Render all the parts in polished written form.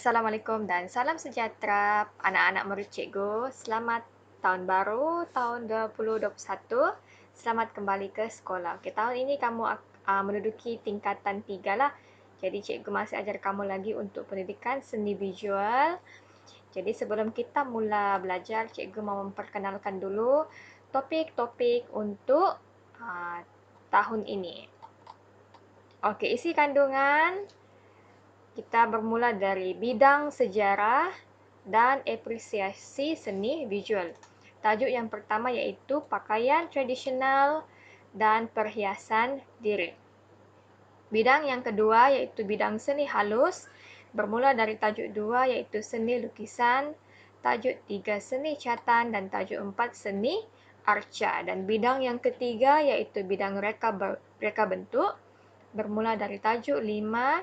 Assalamualaikum dan salam sejahtera anak-anak murid cikgu. Selamat tahun baru, tahun 2021. Selamat kembali ke sekolah. Okey, tahun ini kamu menduduki tingkatan 3 lah. Jadi cikgu masih ajar kamu lagi untuk pendidikan seni visual. Jadi sebelum kita mula belajar, cikgu mau memperkenalkan dulu topik-topik untuk tahun ini. Okey, isi kandungan kita bermula dari bidang sejarah dan apresiasi seni visual. Tajuk yang pertama iaitu pakaian tradisional dan perhiasan diri. Bidang yang kedua iaitu bidang seni halus, bermula dari tajuk 2 iaitu seni lukisan, tajuk 3 seni catatan dan tajuk 4 seni arca. Dan bidang yang ketiga iaitu bidang reka bentuk, bermula dari tajuk 5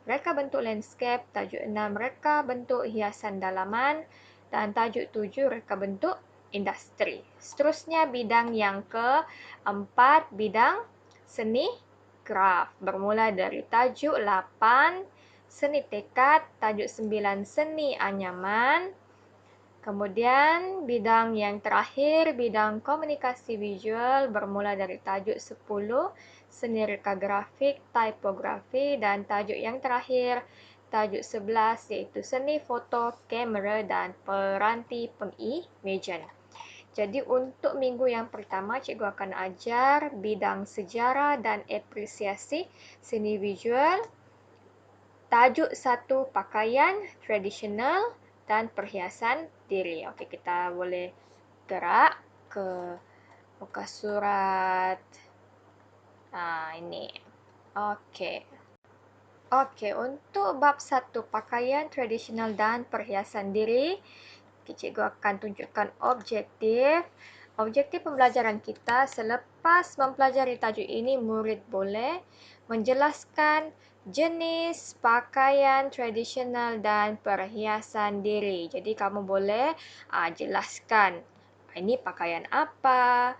reka bentuk landscape, tajuk 6 reka bentuk hiasan dalaman dan tajuk 7 reka bentuk industri. Seterusnya bidang yang keempat, bidang seni graf, bermula dari tajuk 8 seni tekad, tajuk 9 seni anyaman. Kemudian bidang yang terakhir, bidang komunikasi visual, bermula dari tajuk 10 seni reka grafik, tipografi dan tajuk yang terakhir, tajuk 11 iaitu seni foto, kamera dan peranti pengimejan. Jadi untuk minggu yang pertama, cikgu akan ajar bidang sejarah dan apresiasi seni visual. Tajuk 1, pakaian tradisional dan perhiasan diri. Okey, kita boleh gerak ke muka surat ini. Okey. Okey, untuk bab 1, pakaian tradisional dan perhiasan diri, cikgu akan tunjukkan objektif. Objektif pembelajaran kita selepas mempelajari tajuk ini, murid boleh menjelaskan jenis pakaian tradisional dan perhiasan diri. Jadi kamu boleh jelaskan ini pakaian apa,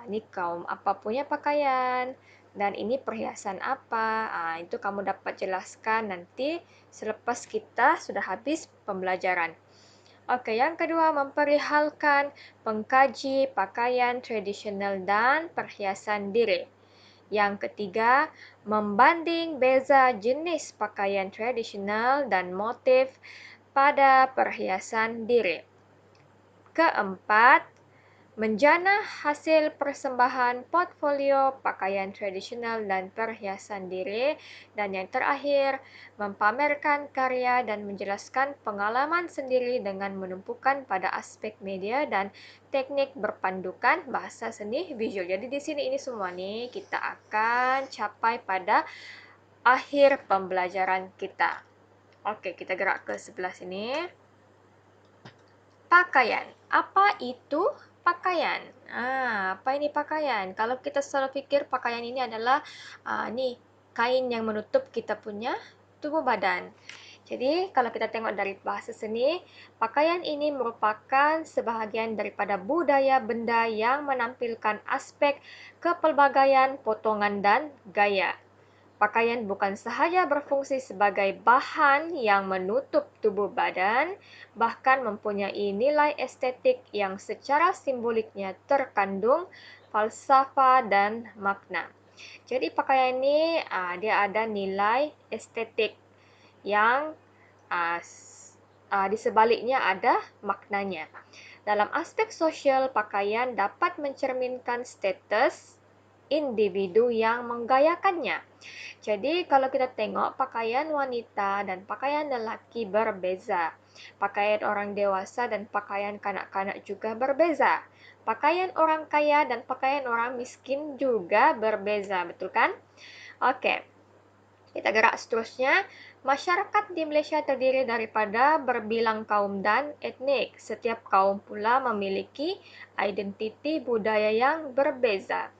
ini kaum apa punya pakaian, dan ini perhiasan apa. Itu kamu dapat jelaskan nanti selepas kita sudah habis pembelajaran. Okey, yang kedua, memperihalkan pengkaji pakaian tradisional dan perhiasan diri. Yang ketiga, membanding beza jenis pakaian tradisional dan motif pada perhiasan diri. Keempat, menjana hasil persembahan portfolio pakaian tradisional dan perhiasan diri. Dan yang terakhir, mempamerkan karya dan menjelaskan pengalaman sendiri dengan menumpukan pada aspek media dan teknik berpandukan bahasa seni visual. Jadi di sini ini semua ni kita akan capai pada akhir pembelajaran kita. Okey, kita gerak ke sebelah sini. Pakaian. Apa itu pakaian? Apa ini pakaian? Kalau kita selalu fikir pakaian ini adalah ni kain yang menutup kita punya tubuh badan. Jadi kalau kita tengok dari bahasa seni, pakaian ini merupakan sebahagian daripada budaya benda yang menampilkan aspek kepelbagaian potongan dan gaya. Pakaian bukan sahaja berfungsi sebagai bahan yang menutup tubuh badan, bahkan mempunyai nilai estetik yang secara simboliknya terkandung falsafah dan makna. Jadi pakaian ini dia ada nilai estetik yang di sebaliknya ada maknanya. Dalam aspek sosial, pakaian dapat mencerminkan status individu yang menggayakannya. Jadi kalau kita tengok pakaian wanita dan pakaian lelaki berbeza. Pakaian orang dewasa dan pakaian kanak-kanak juga berbeza. Pakaian orang kaya dan pakaian orang miskin juga berbeza, betul kan? Okey. Kita gerak seterusnya. Masyarakat di Malaysia terdiri daripada berbilang kaum dan etnik. Setiap kaum pula memiliki identiti budaya yang berbeza.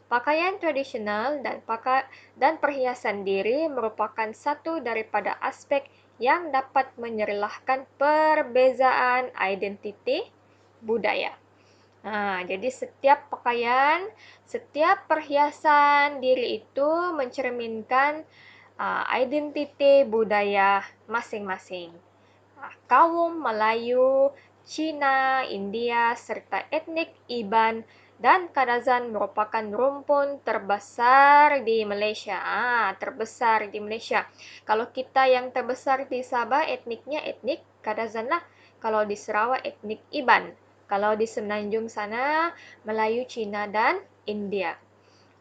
Pakaian tradisional dan perhiasan diri merupakan satu daripada aspek yang dapat menyerlahkan perbezaan identiti budaya. Jadi setiap pakaian, setiap perhiasan diri itu mencerminkan identiti budaya masing-masing. Kaum Melayu, Cina, India, serta etnik Iban dan Kadazan merupakan rumpun terbesar di Malaysia. Terbesar di Malaysia. Kalau kita yang terbesar di Sabah, etniknya etnik Kadazan lah. Kalau di Sarawak, etnik Iban. Kalau di Semenanjung sana, Melayu, Cina, dan India.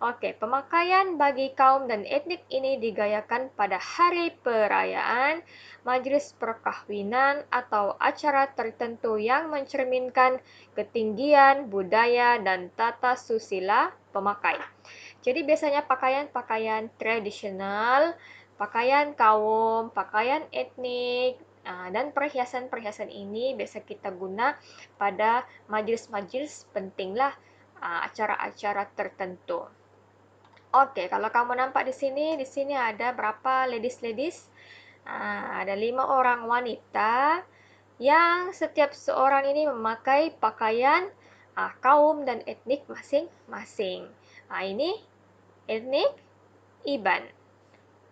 Okey, pemakaian bagi kaum dan etnik ini digayakan pada hari perayaan, majlis perkahwinan atau acara tertentu yang mencerminkan ketinggian budaya dan tata susila pemakai. Jadi biasanya pakaian-pakaian tradisional, pakaian kaum, pakaian etnik, dan perhiasan-perhiasan ini biasa kita guna pada majlis-majlis pentinglah, acara-acara tertentu. Okey, kalau kamu nampak di sini ada berapa ladies-ladies? Ada 5 orang wanita yang setiap seorang ini memakai pakaian kaum dan etnik masing-masing. Ini etnik Iban,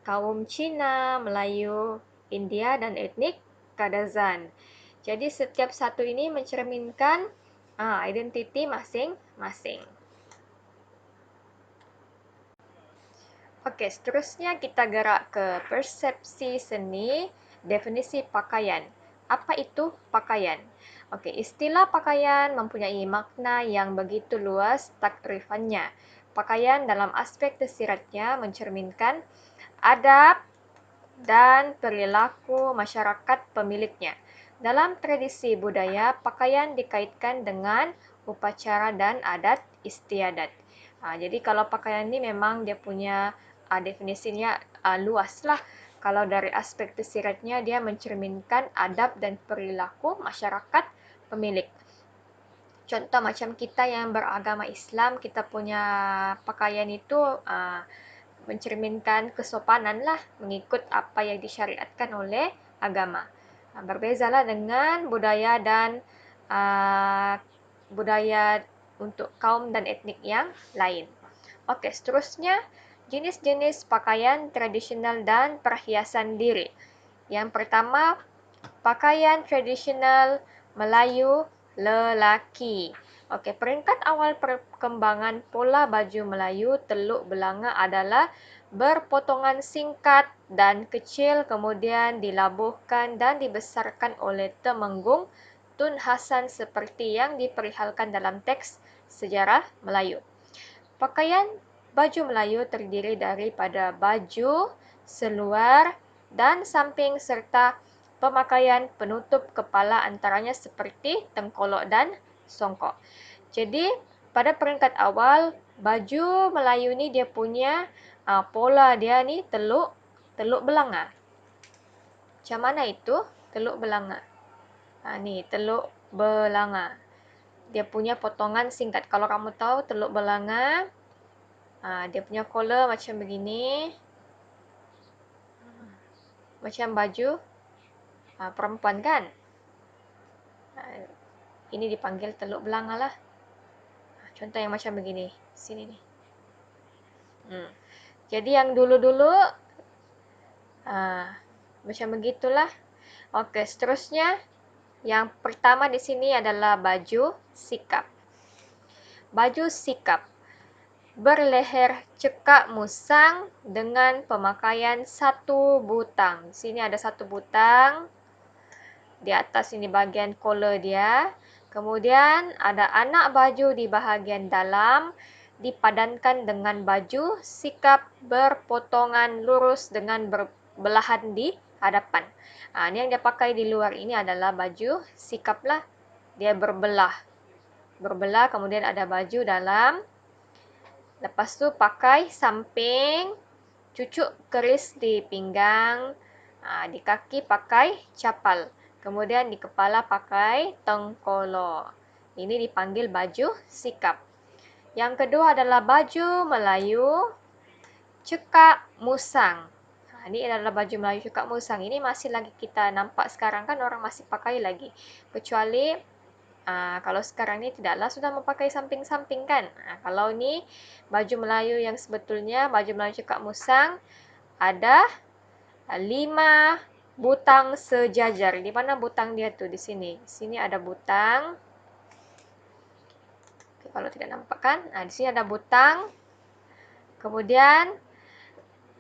kaum Cina, Melayu, India dan etnik Kadazan. Jadi setiap satu ini mencerminkan identiti masing-masing. Okey, seterusnya kita gerak ke persepsi seni, definisi pakaian. Apa itu pakaian? Okey, istilah pakaian mempunyai makna yang begitu luas takrifannya. Pakaian dalam aspek tersiratnya mencerminkan adab dan perilaku masyarakat pemiliknya. Dalam tradisi budaya, pakaian dikaitkan dengan upacara dan adat istiadat. Jadi kalau pakaian ini memang dia punya definisinya luas lah. Kalau dari aspek tersiratnya, dia mencerminkan adab dan perilaku masyarakat pemilik. Contoh macam kita yang beragama Islam, kita punya pakaian itu mencerminkan kesopanan lah, mengikut apa yang disyariatkan oleh agama. Berbezalah dengan budaya dan budaya untuk kaum dan etnik yang lain. Okey, seterusnya jenis-jenis pakaian tradisional dan perhiasan diri. Yang pertama, pakaian tradisional Melayu lelaki. Okey, peringkat awal perkembangan pola baju Melayu Teluk Belanga adalah berpotongan singkat dan kecil kemudian dilabuhkan dan dibesarkan oleh Temenggung Tun Hasan seperti yang diperihalkan dalam teks sejarah Melayu. Pakaian baju Melayu terdiri daripada baju, seluar dan samping serta pemakaian penutup kepala antaranya seperti tengkolok dan songkok. Jadi, pada peringkat awal, baju Melayu ni dia punya pola dia ni teluk belanga. Macam mana itu teluk belanga? Ni teluk belanga. Dia punya potongan singkat. Kalau kamu tahu teluk belanga, dia punya collar macam begini. Macam baju perempuan kan? Ini dipanggil teluk belanga lah. Contoh yang macam begini. Sini ni. Jadi yang dulu-dulu macam begitulah. Okey, seterusnya yang pertama di sini adalah baju sikap. Baju sikap berleher cekak musang dengan pemakaian satu butang. Di sini ada satu butang. Di atas ini bahagian collar dia. Kemudian ada anak baju di bahagian dalam dipadankan dengan baju sikap berpotongan lurus dengan berbelahan di hadapan. Ini yang dia pakai di luar ini adalah baju sikap lah. Dia berbelah. Berbelah kemudian ada baju dalam. Lepas tu pakai samping, cucuk keris di pinggang, di kaki pakai capal. Kemudian di kepala pakai tengkolok. Ini dipanggil baju sikap. Yang kedua adalah baju Melayu cekak musang. Ini adalah baju Melayu cekak musang. Ini masih lagi kita nampak sekarang kan orang masih pakai lagi. Kecuali kalau sekarang ni tidaklah sudah memakai samping-samping kan. Kalau ni baju Melayu yang sebetulnya, baju Melayu cekak musang ada 5 butang sejajar. Di mana butang dia tuh? Di sini. Di sini ada butang. Oke, kalau tidak nampak kan? Nah, di sini ada butang. Kemudian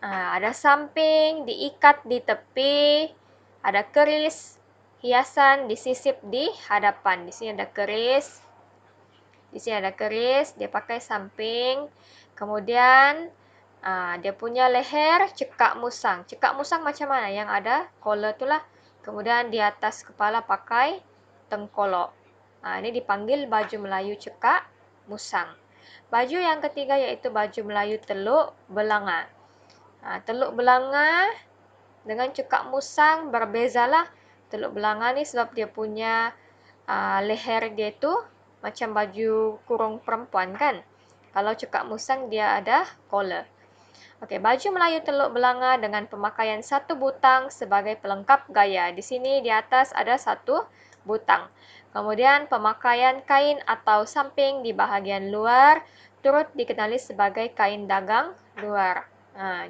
ada samping, diikat di tepi, ada keris, hiasan disisip di hadapan. Di sini ada keris. Di sini ada keris, dia pakai samping. Kemudian dia punya leher cekak musang. Cekak musang macam mana? Yang ada collar itulah. Kemudian di atas kepala pakai tengkolok. Ini dipanggil baju Melayu cekak musang. Baju yang ketiga yaitu baju Melayu teluk belanga. Teluk belanga dengan cekak musang berbezalah. Teluk belanga ni sebab dia punya leher dia tu macam baju kurung perempuan kan. Kalau cekak musang dia ada collar. Okey, baju Melayu teluk belanga dengan pemakaian satu butang sebagai pelengkap gaya. Di sini di atas ada satu butang. Kemudian pemakaian kain atau samping di bahagian luar turut dikenali sebagai kain dagang luar.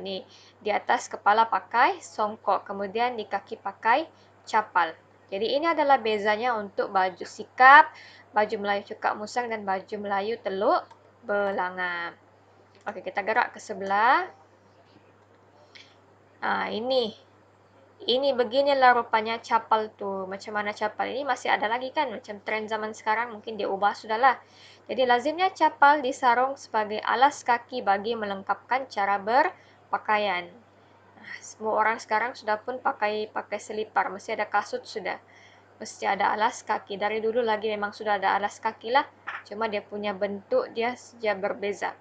Ni di atas kepala pakai songkok, kemudian di kaki pakai capal. Jadi ini adalah bezanya untuk baju sikap, baju Melayu cekak musang dan baju Melayu teluk belanga. Okey, kita gerak ke sebelah. Ini beginilah rupanya capal tu. Macam mana capal ini masih ada lagi kan? Macam trend zaman sekarang mungkin dia ubah sudahlah. Jadi lazimnya capal disarung sebagai alas kaki bagi melengkapkan cara berpakaian. Semua orang sekarang sudah pun pakai selipar, mesti ada kasut sudah. Mesti ada alas kaki. Dari dulu lagi memang sudah ada alas kaki lah. Cuma dia punya bentuk dia saja berbeza.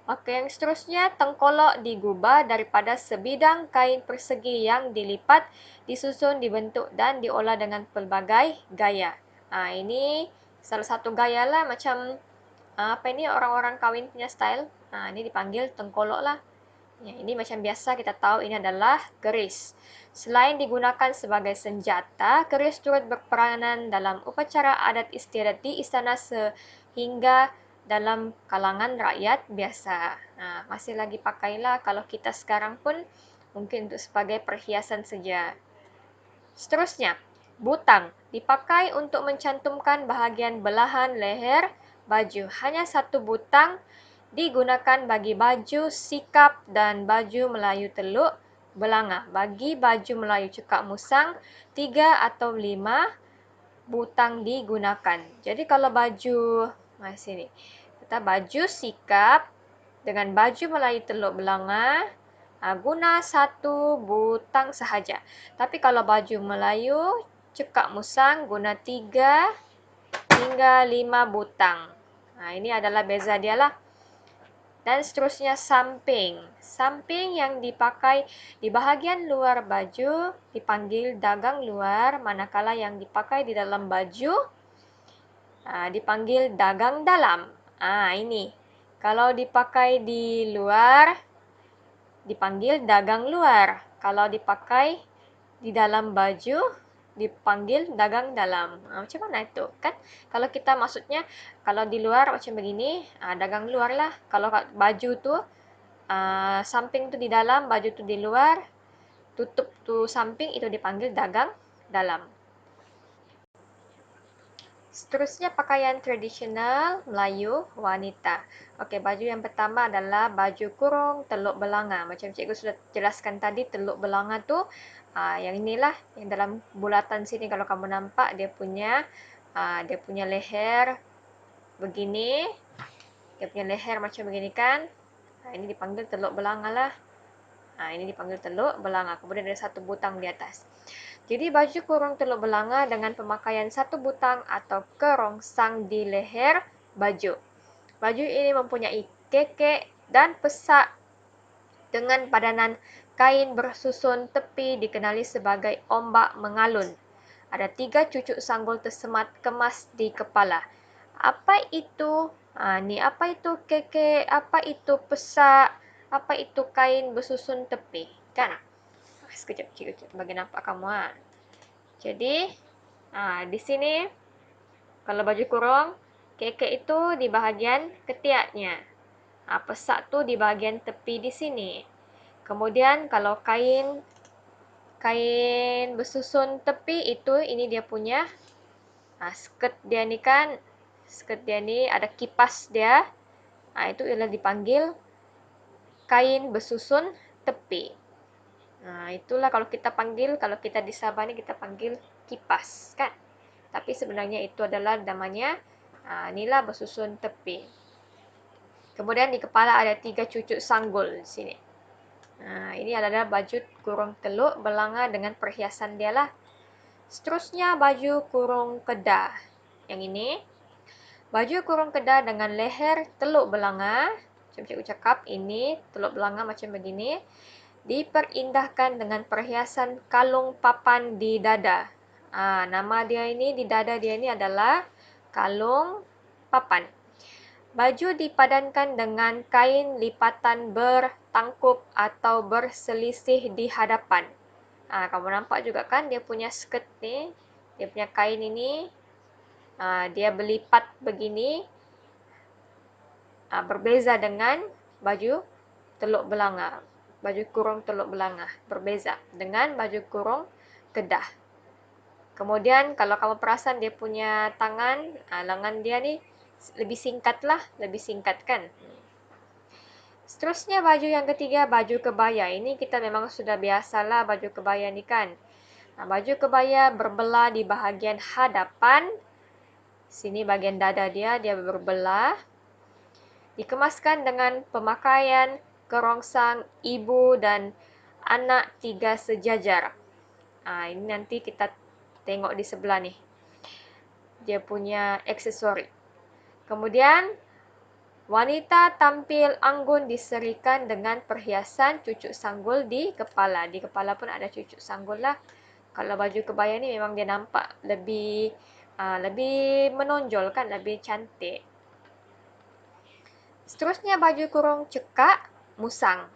Oke, yang seterusnya, tengkolok digubah daripada sebidang kain persegi yang dilipat, disusun, dibentuk dan diolah dengan pelbagai gaya. Ini salah satu gaya lah macam apa ini orang-orang kahwin punya style. Ini dipanggil tengkolok lah. Ya, ini macam biasa kita tahu ini adalah keris. Selain digunakan sebagai senjata, keris turut berperanan dalam upacara adat istiadat di istana sehingga dalam kalangan rakyat biasa. Masih lagi pakailah kalau kita sekarang pun mungkin untuk sebagai perhiasan saja. Seterusnya, butang dipakai untuk mencantumkan bahagian belahan leher baju. Hanya satu butang digunakan bagi baju sikap dan baju Melayu teluk belanga. Bagi baju Melayu cekak musang, 3 atau 5 butang digunakan. Jadi kalau baju sini, kita baju sikap dengan baju Melayu teluk belanga guna satu butang sahaja. Tapi kalau baju Melayu cekak musang guna 3 hingga 5 butang. Ini adalah beza dia lah. Dan seterusnya samping. Samping yang dipakai di bahagian luar baju dipanggil dagang luar, manakala yang dipakai di dalam baju dipanggil dagang dalam. Ini. Kalau dipakai di luar dipanggil dagang luar. Kalau dipakai di dalam baju dipanggil dagang dalam. Macam mana itu? Kan kalau kita maksudnya kalau di luar macam begini, dagang luar lah. Kalau baju tu samping tu di dalam, baju tu di luar, tutup tu samping, itu dipanggil dagang dalam. Seterusnya pakaian tradisional Melayu wanita. Okey, baju yang pertama adalah baju kurung teluk belanga. Macam cikgu sudah jelaskan tadi, teluk belanga tu yang inilah yang dalam bulatan sini kalau kamu nampak dia punya leher begini. Dia punya leher macam begini kan. Ini dipanggil teluk belanga lah. Ini dipanggil teluk belanga. Kemudian ada satu butang di atas. Jadi baju kurung teluk belanga dengan pemakaian satu butang atau kerongsang di leher baju. Baju ini mempunyai kekek dan pesak dengan padanan kain bersusun tepi dikenali sebagai ombak mengalun. Ada 3 cucuk sanggul tersemat kemas di kepala. Apa itu? Apa itu kekek? Apa itu pesak? Apa itu kain bersusun tepi? Kan? Sekejap cikgu bagi nampak kamu. Jadi di sini kalau baju kurung, kekek itu di bahagian ketiaknya. Pesak tu di bahagian tepi di sini. Kemudian kalau kain kain bersusun tepi itu, ini dia punya skirt dia ni kan. Skirt dia ni ada kipas dia. Itu ialah dipanggil kain bersusun tepi. Itulah kalau kita panggil, kalau kita di Sabah ni kita panggil kipas kan. Tapi sebenarnya itu adalah namanya inilah bersusun tepi. Kemudian di kepala ada 3 cucuk sanggul di sini. Ini adalah baju kurung teluk belanga dengan perhiasan dia lah. Seterusnya baju kurung kedah. Yang ini baju kurung kedah dengan leher teluk belanga. Macam cikgu cakap, ini teluk belanga macam begini. Diperindahkan dengan perhiasan kalung papan di dada. Nama dia ini, di dada dia ini adalah kalung papan. Baju dipadankan dengan kain lipatan bertangkup atau berselisih di hadapan. Kamu nampak juga kan dia punya skirt ni, dia punya kain ini, dia berlipat begini, berbeza dengan baju teluk belanga. Baju kurung teluk belanga berbeza dengan baju kurung kedah. Kemudian kalau kamu perasan dia punya tangan, lengan dia ni lebih singkat lah, lebih singkat kan. Seterusnya baju yang ketiga, baju kebaya. Ini kita memang sudah biasalah baju kebaya ni kan. Baju kebaya berbelah di bahagian hadapan. Sini bahagian dada dia berbelah. Dikemaskan dengan pemakaian kerongsang ibu dan anak 3 sejajar. Ini nanti kita tengok di sebelah ni. Dia punya aksesori. Kemudian, wanita tampil anggun diserikan dengan perhiasan cucuk sanggul di kepala. Di kepala pun ada cucuk sanggul lah. Kalau baju kebaya ni memang dia nampak lebih menonjol kan, lebih cantik. Seterusnya baju kurung cekak musang.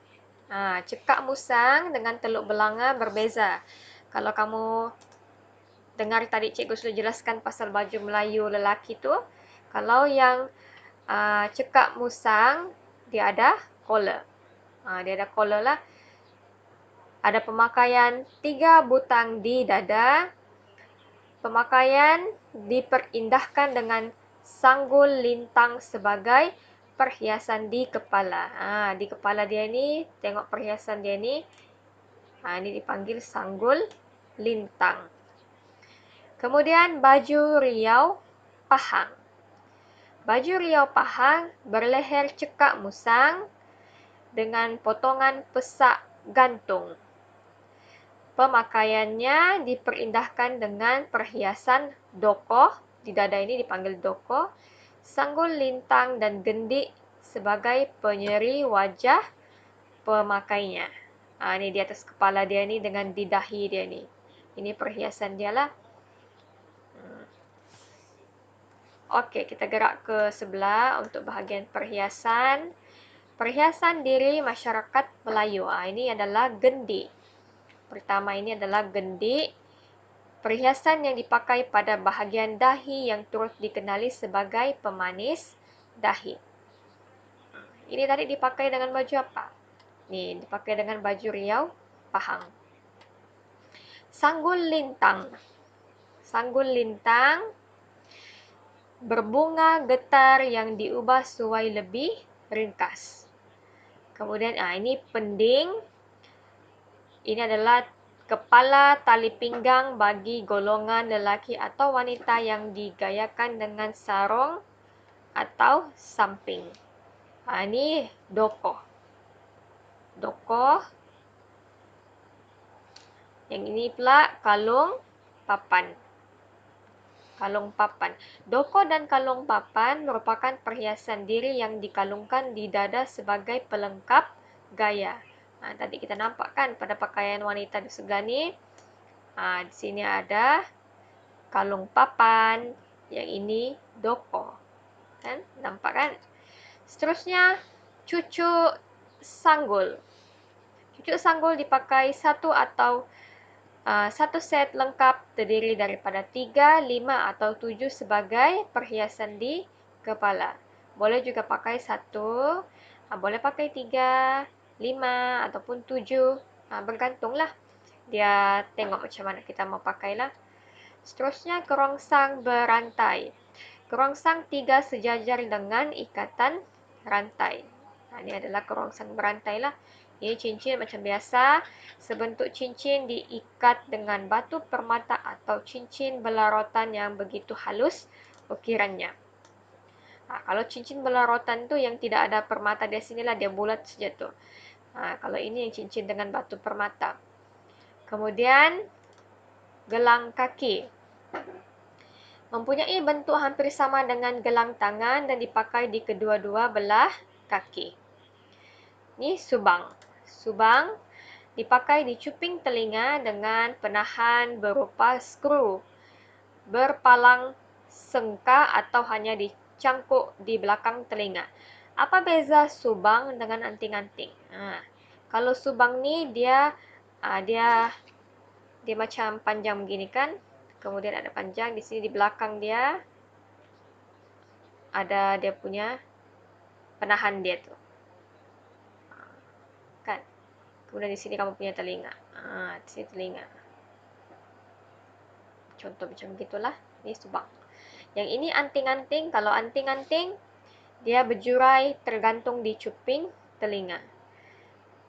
Cekak musang dengan teluk belanga berbeza. Kalau kamu dengar tadi cikgu sudah jelaskan pasal baju Melayu lelaki tu, kalau yang cekak musang, dia ada collar. Dia ada collar lah. Ada pemakaian 3 butang di dada. Pemakaian diperindahkan dengan sanggul lintang sebagai perhiasan di kepala. Di kepala dia ni, tengok perhiasan dia ni. Ini dipanggil sanggul lintang. Kemudian baju riau pahang. Baju riau pahang berleher cekak musang dengan potongan pesak gantung. Pemakaiannya diperindahkan dengan perhiasan dokoh, di dada ini dipanggil dokoh, sanggul lintang dan gendik sebagai penyeri wajah pemakainya. Ini di atas kepala dia ni dengan di dahi dia ni. Ini perhiasan dia lah. Okey, kita gerak ke sebelah untuk bahagian perhiasan. Perhiasan diri masyarakat Melayu. Ini adalah gendik. Pertama ini adalah gendik. Perhiasan yang dipakai pada bahagian dahi yang turut dikenali sebagai pemanis dahi. Ini tadi dipakai dengan baju apa? Ni, dipakai dengan baju riau pahang. Sanggul lintang. Sanggul lintang berbunga getar yang diubah suai lebih ringkas. Kemudian ini pending. Ini adalah kepala tali pinggang bagi golongan lelaki atau wanita yang digayakan dengan sarung atau samping. Ini dokoh. Dokoh. Yang ini pula kalung papan. Kalung papan. Dokoh dan kalung papan merupakan perhiasan diri yang dikalungkan di dada sebagai pelengkap gaya. Tadi kita nampak kan pada pakaian wanita di sebelah ni. Di sini ada kalung papan. Yang ini dokoh. Kan? Nampak kan? Seterusnya, cucuk sanggul. Cucuk sanggul dipakai satu set lengkap terdiri daripada 3, 5 atau 7 sebagai perhiasan di kepala. Boleh juga pakai 1, boleh pakai 3, 5 ataupun 7. Bergantunglah. dia tengok macam mana kita mau pakailah. Seterusnya, kerongsang berantai. Kerongsang 3 sejajar dengan ikatan rantai. Ini adalah kerongsang berantai lah. Ini cincin macam biasa. Sebentuk cincin diikat dengan batu permata atau cincin belarotan yang begitu halus ukirannya. Kalau cincin belarotan tu yang tidak ada permata di sinilah, dia bulat saja tu. Kalau ini yang cincin dengan batu permata. Kemudian, gelang kaki. Mempunyai bentuk hampir sama dengan gelang tangan dan dipakai di kedua-dua belah kaki. Ini subang. Subang dipakai di cuping telinga dengan penahan berupa skru, berpalang sengka atau hanya dicangkuk di belakang telinga. Apa beza subang dengan anting-anting? Kalau subang ni dia macam panjang begini kan. Kemudian ada panjang di sini, di belakang dia ada dia punya penahan dia tu. Kan? Kemudian di sini kamu punya telinga. Di sini telinga. Contoh macam begitulah. Ini subang. Yang ini anting-anting. Kalau anting-anting, dia berjurai tergantung di cuping telinga.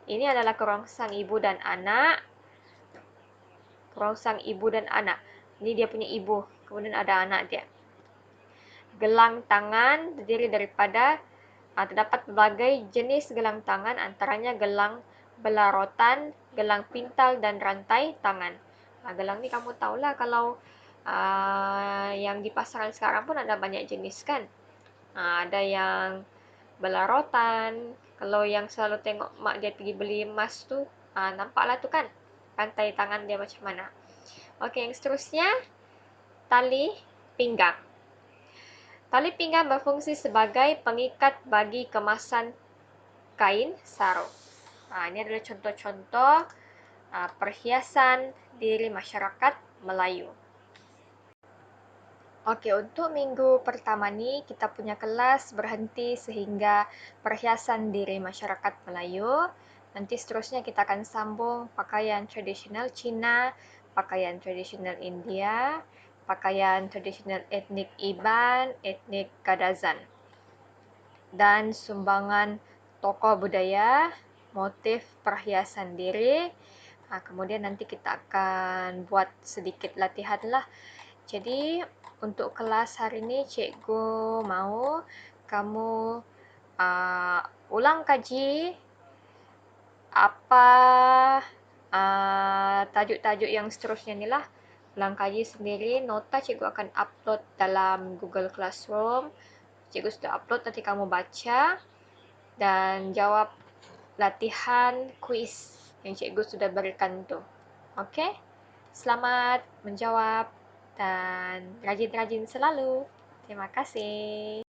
Ini adalah kerongsang ibu dan anak. Kerongsang ibu dan anak. Ini dia punya ibu. Kemudian ada anak dia. Gelang tangan terdiri daripada terdapat berbagai jenis gelang tangan, antaranya gelang belarotan, gelang pintal dan rantai tangan. Gelang ni kamu tahulah, kalau yang di pasaran sekarang pun ada banyak jenis kan. Ada yang belarotan. Kalau yang selalu tengok mak dia pergi beli emas tu, nampaklah tu kan rantai tangan dia macam mana. Okey, yang seterusnya, tali pinggang. Tali pinggang berfungsi sebagai pengikat bagi kemasan kain sarung. Ini adalah contoh-contoh perhiasan diri masyarakat Melayu. Okey, untuk minggu pertama ni kita punya kelas berhenti sehingga perhiasan diri masyarakat Melayu. Nanti seterusnya kita akan sambung pakaian tradisional Cina, pakaian tradisional India, pakaian tradisional etnik Iban, etnik Kadazan, dan sumbangan tokoh budaya, motif perhiasan diri. Kemudian nanti kita akan buat sedikit latihan lah. Jadi untuk kelas hari ini, cikgu mahu kamu ulang kaji apa tajuk-tajuk yang seterusnya ni lah. Ulang kaji sendiri. Nota cikgu akan upload dalam Google Classroom. Cikgu sudah upload, nanti kamu baca dan jawab latihan kuis yang cikgu sudah berikan tu. Okey? Selamat menjawab dan rajin-rajin selalu. Terima kasih.